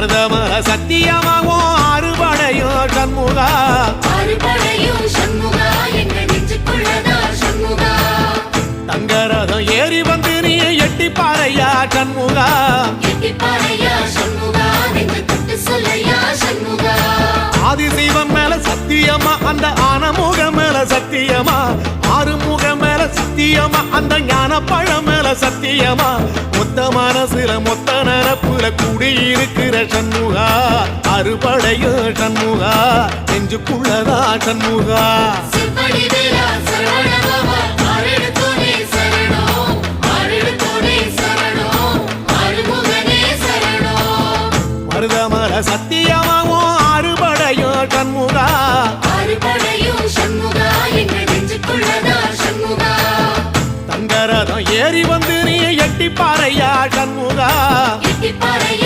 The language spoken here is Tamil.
மருதமர சத்தியமாகும் அறுபடையும் சண்முகா அறுபடையும் சண்முகா எங்க நெஞ்சுக்குள்ளதா சண்முகா தங்கரதம் ஏறி வந்து நீ எட்டி பாறையா சண்முகா எட்டி பாறையா சண்முகா நெஞ்சு தொட்டு சொல்லையா சண்முகா ஆதிசைவம் மேல சத்தியமா அந்த ஆனமுகம் மேல சத்தியமா ஆறுமுகம் மேல சத்தியமா அந்த ஞான பழம் மேல சத்தியமா மொத்த மனசுல மொத்த நரப்புல கூடியிருக்கிற சண்முகா அறுபடையும் சண்முகா நெஞ்சுக்குள்ளதா சண்முகா சிற்படி வேலா சரவணபவா ஆரெடுத்தோனே சரணம் ஆரெடுத்தோனே சரணம் ஆறுமுகனே சரணம் மருதமர சத்தியமாவும் அறுபடையும் சண்முகா அறுபடையும் சண்முகா எங்க நெஞ்சுக்குள்ளதா சண்முகா தங்கரதம் ஏறி வந்து நீ எட்டி பாறையா சண்முகா எட்டி பாறையா